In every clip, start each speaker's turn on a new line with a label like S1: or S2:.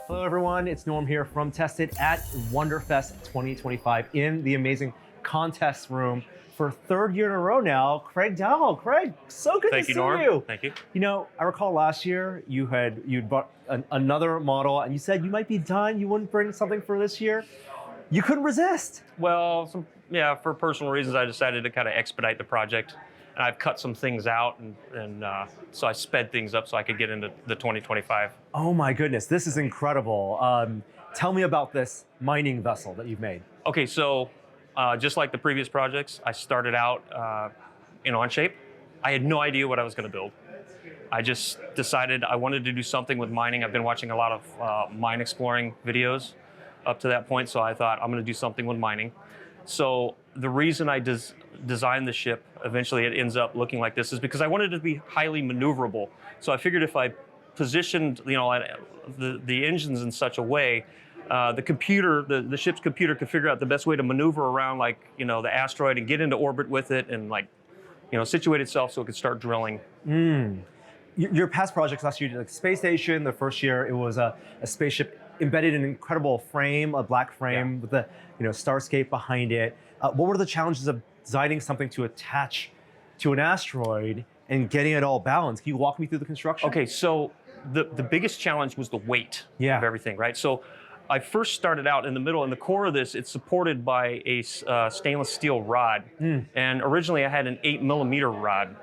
S1: Hello everyone, it's Norm here from Tested at Wonderfest 2025 in the amazing contest room for third year in a row now. Craig Dowell. Craig, so good to see you.
S2: Thank you.
S1: You know, I recall last year you'd bought another model and you said you might be done, you wouldn't bring something for this year. You couldn't resist.
S2: Well, for personal reasons, I decided to kind of expedite the project. And I've cut some things out, and so I sped things up so I could get into the 2025.
S1: Oh my goodness, this is incredible. Tell me about this mining vessel that you've made.
S2: Okay, so just like the previous projects, I started out in Onshape. I had no idea what I was going to build. I just decided I wanted to do something with mining. I've been watching a lot of mine exploring videos up to that point, so I thought I'm going to do something with mining. So the reason I designed the ship, eventually it ends up looking like this, is because I wanted it to be highly maneuverable. So I figured if I positioned, the engines in such a way, the ship's computer could figure out the best way to maneuver around, the asteroid and get into orbit with it, and situate itself so it could start drilling.
S1: Your past projects last year, like Space Station, the first year it was a spaceship embedded in an incredible frame, a black frame with the starscape behind it. What were the challenges of designing something to attach to an asteroid and getting it all balanced? Can you walk me through the construction?
S2: Okay, so the biggest challenge was the weight of everything, right? So I first started out in the middle, in the core of this, it's supported by a stainless steel rod. And originally I had an 8mm rod.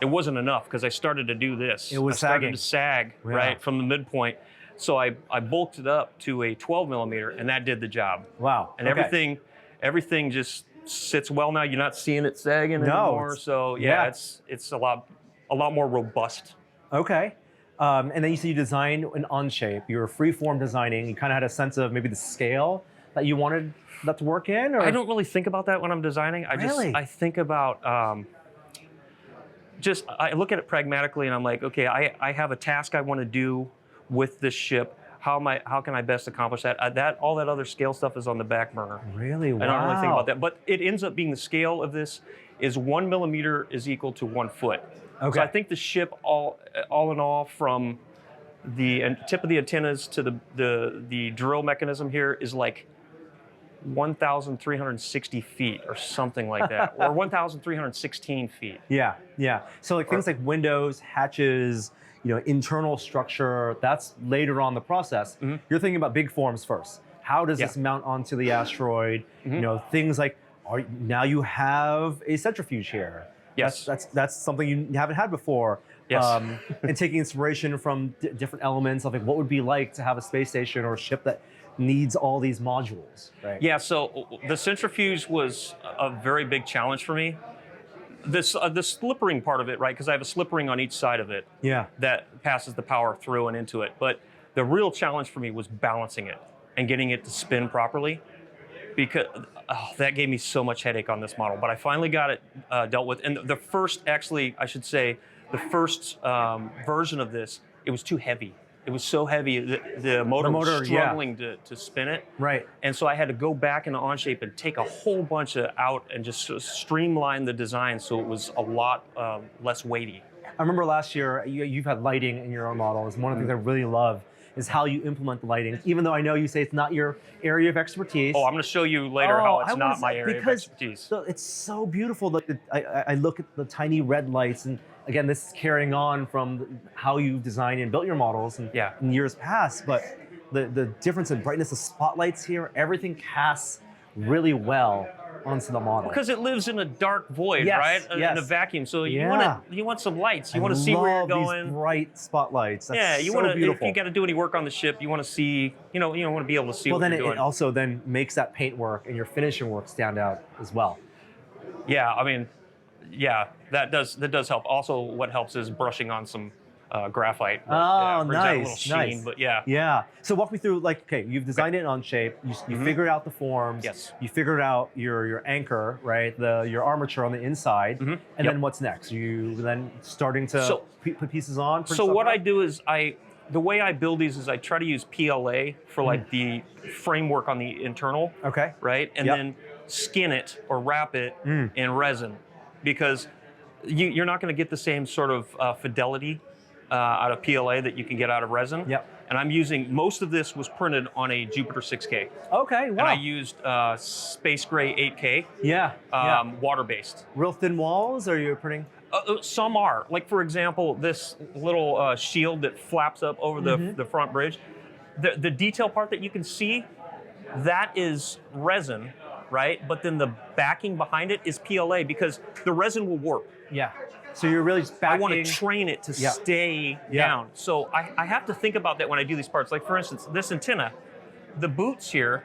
S2: It wasn't enough because I started to do this.
S1: It was
S2: I started to sag, right, from the midpoint. So I bulked it up to a 12mm, and that did the job.
S1: Wow.
S2: And everything just sits well now. You're not seeing it sagging anymore. So it's a lot more robust.
S1: Okay. And then you said you designed an Onshape. You were freeform designing. You kind of had a sense of maybe the scale that you wanted that to work in? Or?
S2: I don't really think about that when I'm designing. I think about I look at it pragmatically, and I'm like, okay, I have a task I want to do with this ship. How can I best accomplish that? All that other scale stuff is on the back burner.
S1: Really? Wow.
S2: I don't really think about that. But it ends up being the scale of this is 1mm is equal to 1 foot.
S1: Okay.
S2: So I think the ship, all in all, from the tip of the antennas to the drill mechanism here is like 1,360 feet or something like that, or 1,316 feet.
S1: Yeah. So things like windows, hatches, internal structure, that's later on the process. You're thinking about big forms first. How does this mount onto the asteroid? Things like, now you have a centrifuge here.
S2: Yes.
S1: That's something you haven't had before.
S2: Yes.
S1: And taking inspiration from different elements of what would be like to have a space station or a ship that needs all these modules, right?
S2: Yeah, so the centrifuge was a very big challenge for me. The slip ring part of it, right? Because I have a slip ring on each side of it that passes the power through and into it. But the real challenge for me was balancing it and getting it to spin properly, because that gave me so much headache on this model. But I finally got it dealt with. And the first version of this, it was too heavy. It was so heavy, the motor was struggling to spin it.
S1: Right.
S2: And so I had to go back into Onshape and take a whole bunch out and just sort of streamline the design so it was a lot less weighty.
S1: I remember last year, you've had lighting in your own models. One of the things I really love is how you implement the lighting, even though I know you say it's not your area of expertise.
S2: Oh, I'm going to show you later how it's not my area of expertise.
S1: It's so beautiful. I look at the tiny red lights, and again, this is carrying on from how you designed and built your models in years past, but the difference in brightness of spotlights here, everything casts really well onto the model.
S2: Because it lives in a dark void, right? In a vacuum. So you want some lights. You want to see where you're going.
S1: These bright spotlights. That's
S2: you
S1: so
S2: want to.
S1: beautiful.
S2: If you got to do any work on the ship, you want to see. You want to be able to see. Well,
S1: what
S2: you're doing.
S1: It also then makes that paint work and your finishing work stand out as well.
S2: Yeah, I mean, that does help. Also, what helps is brushing on some graphite.
S1: Oh,
S2: brings out a little sheen, but
S1: yeah. So walk me through, you've designed it on shape. You figured out the forms.
S2: Yes.
S1: You figured out your anchor, right? Your armature on the inside. And then what's next? You then starting to put pieces on.
S2: So what I do is the way I build these is I try to use PLA for the framework on the internal.
S1: Okay.
S2: Right, and then skin it or wrap it in resin, because you're not going to get the same sort of fidelity out of PLA that you can get out of resin.
S1: Yep.
S2: And I'm using, most of this was printed on a Jupiter 6K.
S1: Okay, wow.
S2: And I used Space Gray 8K,
S1: yeah.
S2: water-based.
S1: Real thin walls, or you're printing?
S2: Some are. Like, for example, this little shield that flaps up over the front bridge. The detail part that you can see, that is resin, right? But then the backing behind it is PLA because the resin will warp.
S1: Yeah. So you're really just backing.
S2: I want to train it to stay down. So I have to think about that when I do these parts. Like, for instance, this antenna, the boots here,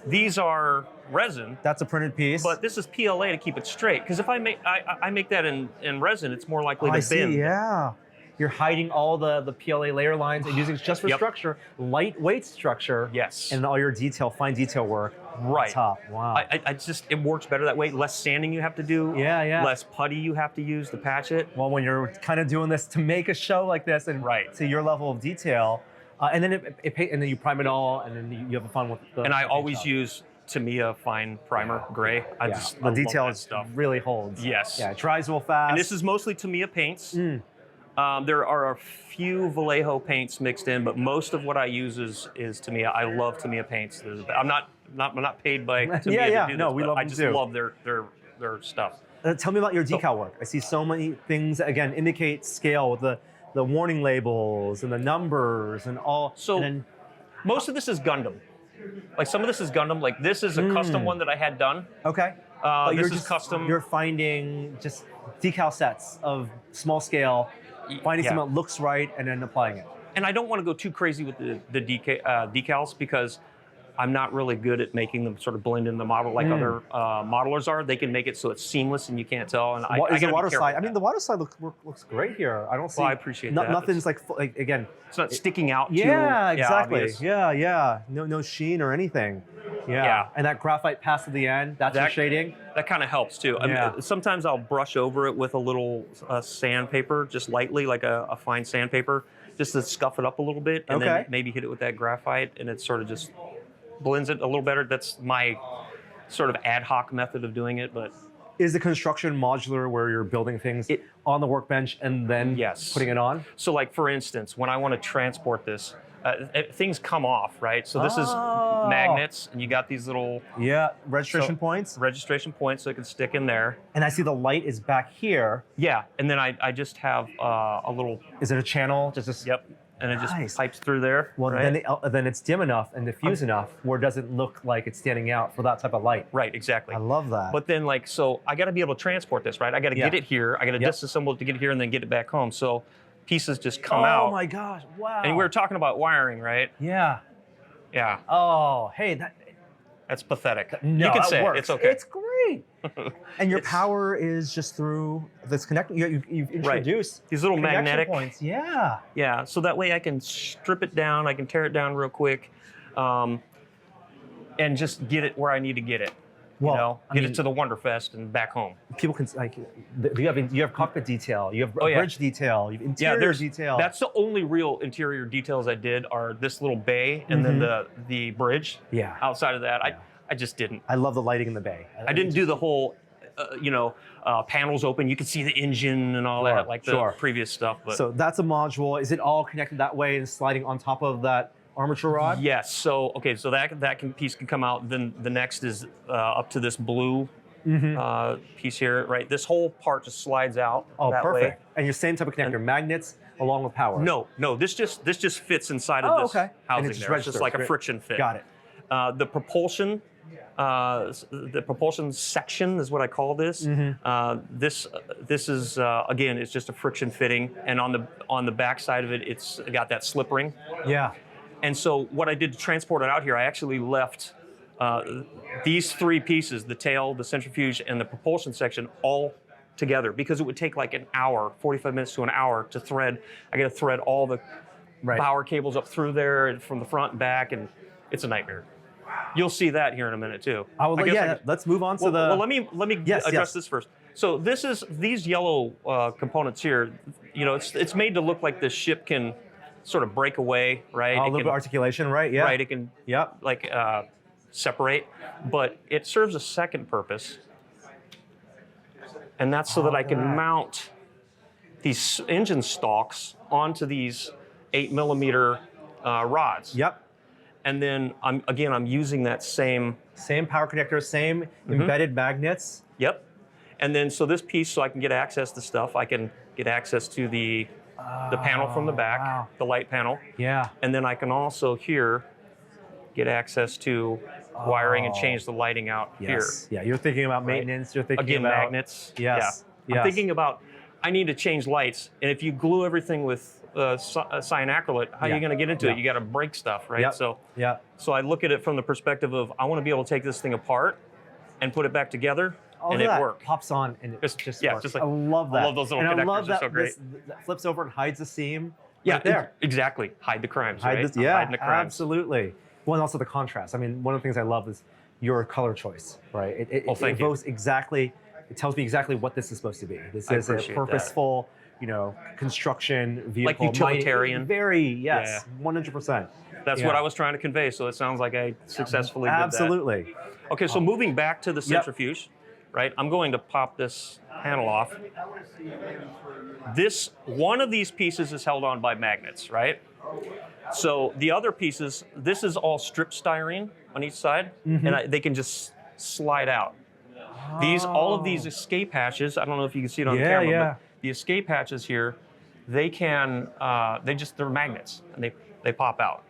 S2: these are resin.
S1: That's a printed piece.
S2: But this is PLA to keep it straight. Because if I make that in resin, it's more likely to bend.
S1: See, yeah. You're hiding all the PLA layer lines and using it just for structure, lightweight structure.
S2: Yes.
S1: And all your fine detail work.
S2: Right.
S1: Top. Wow.
S2: It works better that way. Less sanding you have to do.
S1: Yeah.
S2: Less putty you have to use to patch it.
S1: Well, when you're kind of doing this to make a show like this and to your level of detail, and then and then you prime it all, and then you have fun with the.
S2: And I always use Tamiya fine primer gray. I
S1: the detail
S2: stuff
S1: really holds.
S2: Yes.
S1: Yeah, it dries real fast.
S2: And this is mostly Tamiya paints. There are a few Vallejo paints mixed in, but most of what I use is Tamiya. I love Tamiya paints. I'm not paid by Tamiya to do this,
S1: we love them
S2: I just
S1: too.
S2: love their stuff.
S1: Tell me about your decal work. I see so many things that, again, indicate scale with the warning labels and the numbers and all.
S2: So most of this is Gundam. Like, some of this is Gundam. Like, this is a custom one that I had done.
S1: Okay.
S2: This is custom.
S1: You're finding just decal sets of small scale, finding something that looks right, and then applying it.
S2: And I don't want to go too crazy with the decals because I'm not really good at making them sort of blend in the model like other modelers are. They can make it so it's seamless and you can't tell. And
S1: Is the water slide? I mean, the water slide looks great here. I don't see.
S2: Well, I appreciate that.
S1: Nothing's like again.
S2: It's not sticking out.
S1: Yeah,
S2: too,
S1: exactly.
S2: Obvious.
S1: Yeah. No sheen or anything. Yeah. And that graphite pass at the end. That's your shading.
S2: That kind of helps too. I mean, sometimes I'll brush over it with a little sandpaper, just lightly, like a fine sandpaper, just to scuff it up a little bit, and then maybe hit it with that graphite, and it sort of just blends it a little better. That's my sort of ad hoc method of doing it. But
S1: is the construction modular, where you're building things on the workbench and then putting it on?
S2: So, like, for instance, when I want to transport this, things come off, right? So this is magnets, and you got these little
S1: registration points.
S2: Registration points, so it can stick in there.
S1: And I see the light is back here.
S2: Yeah, and then I just have a little.
S1: Is it a channel?
S2: Yep. And it just pipes through there.
S1: Well, then it's dim enough and diffuse enough where it doesn't look like it's standing out for that type of light.
S2: Right, exactly.
S1: I love that.
S2: But then, like, so I got to be able to transport this, right? I got to get it here. I got to disassemble it to get it here and then get it back home. So pieces just come out.
S1: Oh my gosh! Wow.
S2: And we were talking about wiring, right?
S1: Yeah.
S2: Yeah.
S1: Oh, hey,
S2: that's pathetic.
S1: No,
S2: you can say
S1: works.
S2: it's okay.
S1: It's great. And your power is just through this connector. You've introduced
S2: these little magnetic
S1: points. Yeah.
S2: Yeah. So that way I can strip it down. I can tear it down real quick, and just get it where I need to get it.
S1: Well,
S2: get it to the Wonderfest and back home.
S1: People can you have cockpit detail, you have bridge detail, you have interior detail.
S2: That's the only real interior details I did are this little bay and then the bridge.
S1: Yeah.
S2: Outside of that, I just didn't.
S1: I love the lighting in the bay.
S2: I didn't do the whole, panels open. You can see the engine and all that, like the previous stuff. But
S1: so that's a module. Is it all connected that way and sliding on top of that armature rod?
S2: Yes. So so that piece can come out. Then the next is up to this blue piece here, right? This whole part just slides out.
S1: Oh,
S2: that
S1: perfect.
S2: way.
S1: And your same type of connector, magnets along with power.
S2: No. This just fits inside of this housing
S1: and it just
S2: there. It's just like a friction fit.
S1: Got it.
S2: The propulsion. The propulsion section is what I call this. This is again, it's just a friction fitting, and on the back side of it, it's got that slip ring.
S1: Yeah.
S2: And so what I did to transport it out here, I actually left these three pieces, the tail, the centrifuge, and the propulsion section, all together because it would take like an hour, 45 minutes to an hour to thread. I got to thread all the power cables up through there from the front and back, and it's a nightmare. You'll see that here in a minute too.
S1: Let's move on to the.
S2: Well, let me address this first. So these yellow components here. It's made to look like this ship can sort of break away, right?
S1: A little bit of articulation, right? Yeah.
S2: Right. It can separate, but it serves a second purpose, and that's so that I can mount these engine stalks onto these 8mm rods.
S1: Yep.
S2: And then I'm using that same.
S1: Same power connector, same embedded magnets.
S2: Yep. And then so this piece, so I can get access to stuff. I can get access to the panel from the back,
S1: wow.
S2: the light panel.
S1: Yeah.
S2: And then I can also here get access to wiring and change the lighting out
S1: Yes. Yeah, you're thinking about maintenance. You're thinking
S2: again,
S1: about
S2: magnets.
S1: Yes.
S2: Yeah. I'm thinking about, I need to change lights, and if you glue everything with cyanacrylate, how are you going to get into it? You got to break stuff, right?
S1: Yep.
S2: So,
S1: yeah.
S2: so I look at it from the perspective of I want to be able to take this thing apart and put it back together, and it works.
S1: Pops on and it just works.
S2: Just like,
S1: I love that.
S2: I love those little
S1: and
S2: connectors.
S1: I love that
S2: They're so great.
S1: that flips over and hides the seam.
S2: Yeah,
S1: right there.
S2: Exactly. Hide the crimes,
S1: Hide
S2: right?
S1: this, yeah,
S2: hiding the crimes.
S1: absolutely. Well, and also the contrast. I mean, one of the things I love is your color choice, right? It evokes exactly. It tells me exactly what this is supposed to be. This is a purposeful, construction vehicle.
S2: Like utilitarian.
S1: Very, 100%.
S2: That's what I was trying to convey. So it sounds like I successfully did that.
S1: Absolutely.
S2: Okay, so moving back to the centrifuge, right? I'm going to pop this panel off. One of these pieces is held on by magnets, right? So the other pieces, this is all strip styrene on each side, and they can just slide out. All of these escape hatches, I don't know if you can see it on the camera, but the escape hatches here, they can, they're magnets, and they pop out.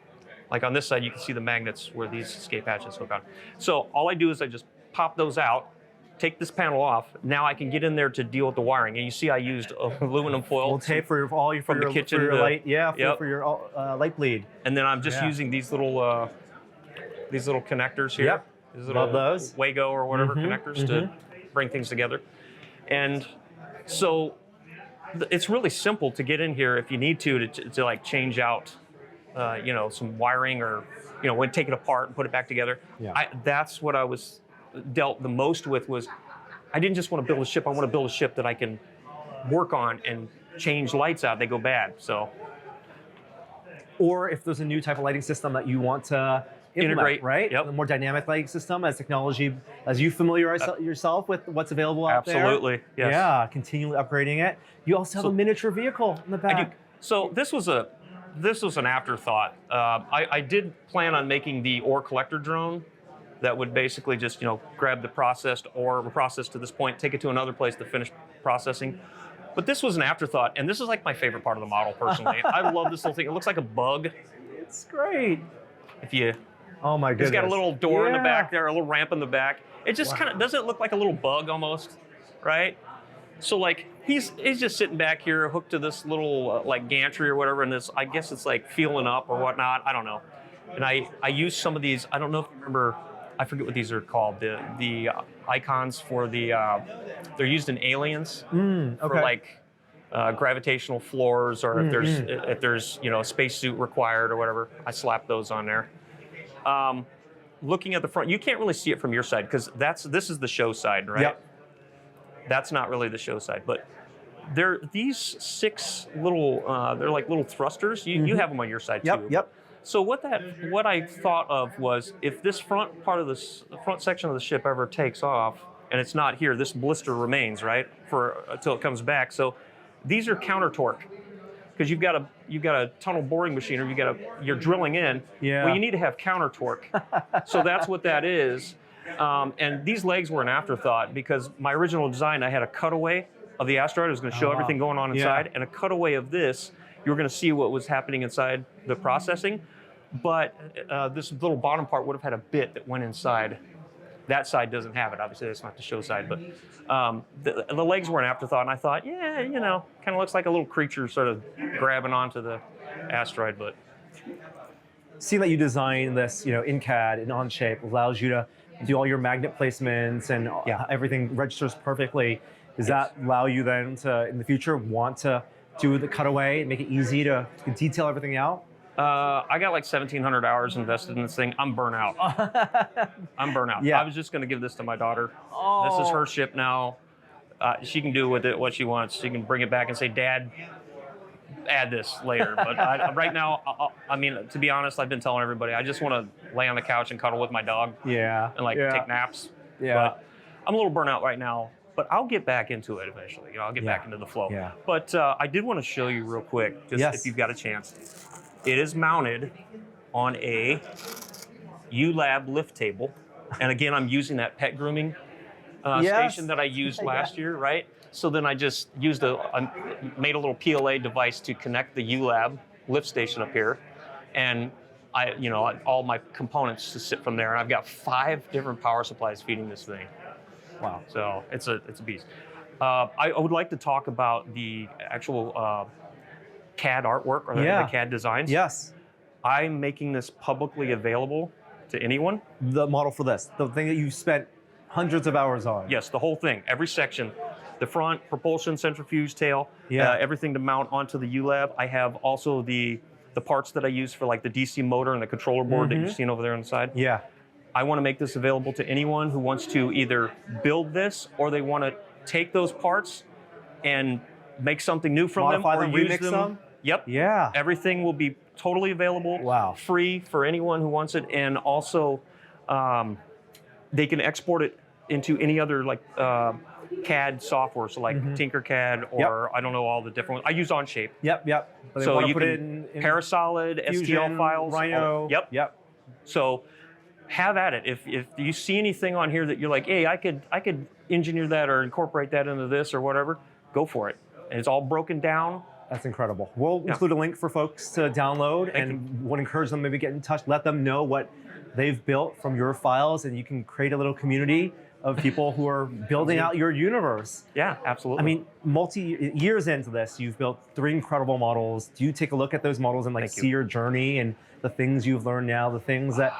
S2: Like on this side, you can see the magnets where these escape hatches hook on. So all I do is I just pop those out, take this panel off. Now I can get in there to deal with the wiring. And you see I used aluminum foil.
S1: Full tape for your
S2: kitchen,
S1: for your light, for your light bleed.
S2: And then I'm just using these little connectors here.
S1: Yep.
S2: These little
S1: love those.
S2: Wago or whatever connectors to bring things together. And so it's really simple to get in here if you need to like change out some wiring or when take it apart and put it back together.
S1: Yeah.
S2: That's what I was dealt the most with. Was I didn't just want to build a ship. I want to build a ship that I can work on and change lights out. They go bad. So,
S1: or if there's a new type of lighting system that you want to integrate, right?
S2: Yep.
S1: A more dynamic lighting system as technology, as you familiarize yourself with what's available out there.
S2: Absolutely. Yes.
S1: Yeah, continually upgrading it. You also have a miniature vehicle in the back.
S2: I do. So this was an afterthought. I did plan on making the ore collector drone that would basically just grab the processed ore, process to this point, take it to another place to finish processing. But this was an afterthought, and this is like my favorite part of the model personally. I love this little thing. It looks like a bug.
S1: It's great.
S2: If you,
S1: oh my goodness,
S2: it's got a little door in the back there, a little ramp in the back. It just kind of doesn't look like a little bug almost, right? So like he's just sitting back here hooked to this little like gantry or whatever, and this I guess it's like fueling up or whatnot. I don't know. And I used some of these. I don't know if you remember. I forget what these are called. The icons for the they're used in Aliens for like gravitational floors, or if there's a spacesuit required or whatever. I slapped those on there. Looking at the front, you can't really see it from your side because this is the show side, right?
S1: Yep.
S2: That's not really the show side, but they're these 6 little they're like little thrusters. You have them on your side too.
S1: Yep.
S2: So what I thought of was, if this front section of the ship ever takes off and it's not here, this blister remains, right, until it comes back. So these are counter torque, because you've got a tunnel boring machine, or you're drilling in.
S1: Yeah.
S2: Well, you need to have counter torque. So that's what that is. And these legs were an afterthought, because my original design, I had a cutaway of the asteroid. It was going to show everything going on inside, and a cutaway of this. You were going to see what was happening inside the processing. But this little bottom part would have had a bit that went inside. That side doesn't have it. Obviously, that's not the show side. But the legs were an afterthought, and I thought, kind of looks like a little creature sort of grabbing onto the asteroid. But
S1: seeing that you designed this, in CAD and on shape, allows you to do all your magnet placements and everything registers perfectly. Does that allow you then to, in the future, want to do the cutaway and make it easy to detail everything out?
S2: I got like 1,700 hours invested in this thing. I'm burnt out.
S1: Yeah.
S2: I was just going to give this to my daughter. Oh. This is her ship now. She can do with it what she wants. She can bring it back and say, Dad, add this later. But right now, to be honest, I've been telling everybody, I just want to lay on the couch and cuddle with my dog.
S1: Yeah.
S2: And take naps.
S1: Yeah.
S2: But I'm a little burnt out right now. but I'll get back into it eventually. You know, I'll get back into the flow.
S1: Yeah.
S2: But I did want to show you real quick, just if you've got a chance. It is mounted on a ULab lift table. And again, I'm using that pet grooming station that I used last year, right? So then I just used made a little PLA device to connect the ULab lift station up here. And all my components to sit from there. And I've got 5 different power supplies feeding this thing.
S1: Wow.
S2: So it's a beast. I would like to talk about the actual CAD artwork or the CAD designs.
S1: Yes.
S2: I'm making this publicly available to anyone.
S1: The model for this, the thing that you spent hundreds of hours on.
S2: Yes, the whole thing, every section. The front, propulsion, centrifuge, tail, everything to mount onto the ULab. I have also the parts that I use for like the DC motor and the controller board that you've seen over there on the side.
S1: Yeah.
S2: I want to make this available to anyone who wants to either build this or they want to take those parts and make something new from
S1: Modify
S2: them
S1: them,
S2: or use
S1: remix
S2: them.
S1: them.
S2: Yep.
S1: Yeah.
S2: Everything will be totally available.
S1: Wow.
S2: Free for anyone who wants it, and also they can export it into any other like CAD software, so like Tinkercad or I don't know all the different ones. I use Onshape.
S1: Yep. But
S2: So you
S1: put
S2: can
S1: it in
S2: Parasolid,
S1: Fusion,
S2: STL files.
S1: Rhino.
S2: Yep. So have at it. If you see anything on here that you're like, hey, I could engineer that or incorporate that into this or whatever, go for it. And it's all broken down.
S1: That's incredible. We'll include a link for folks to download and would encourage them maybe get in touch, let them know what they've built from your files, and you can create a little community of people who are building out your universe.
S2: Yeah, absolutely.
S1: I mean, years into this, you've built 3 incredible models. Do you take a look at those models and like see your journey and the things you've learned now, the things that,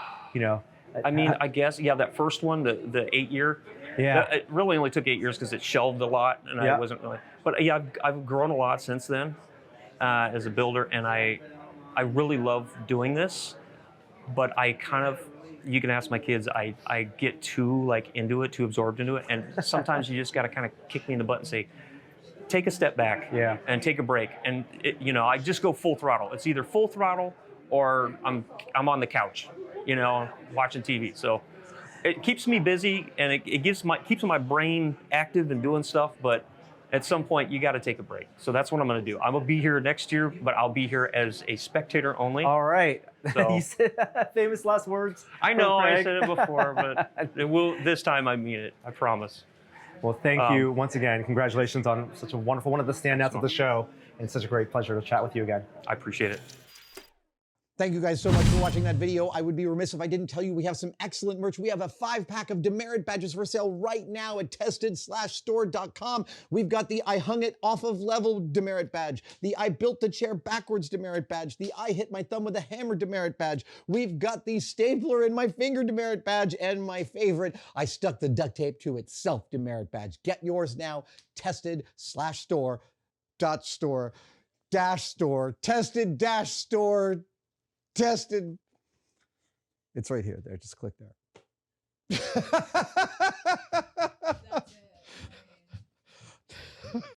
S2: I mean, I guess, that first one, the 8-year, it really only took 8 years because it shelved a lot and I wasn't really, but I've grown a lot since then as a builder, and I really love doing this, but I kind of, you can ask my kids, I get too into it, too absorbed into it, and sometimes you just got to kind of kick me in the butt and say, take a step back and take a break, and I just go full throttle. It's either full throttle or I'm on the couch, watching TV. So it keeps me busy, and it keeps my brain active and doing stuff, but at some point you got to take a break. So that's what I'm going to do. I'm going to be here next year, but I'll be here as a spectator only.
S1: All right.
S2: So,
S1: you said famous last words.
S2: I know, I said it before, but this time I mean it. I promise.
S1: Well, thank you once again. Congratulations on such a wonderful, one of the standouts of the show, and such a great pleasure to chat with you again.
S2: I appreciate it.
S3: Thank you guys so much for watching that video. I would be remiss if I didn't tell you we have some excellent merch. We have a 5-pack of demerit badges for sale right now at tested/store.com. We've got the I hung it off of level demerit badge, the I built the chair backwards demerit badge, the I hit my thumb with a hammer demerit badge. We've got the stapler in my finger demerit badge, and my favorite, I stuck the duct tape to itself demerit badge. Get yours now, tested/store.store. Tested-store. Tested. It's right here. There. Just click there.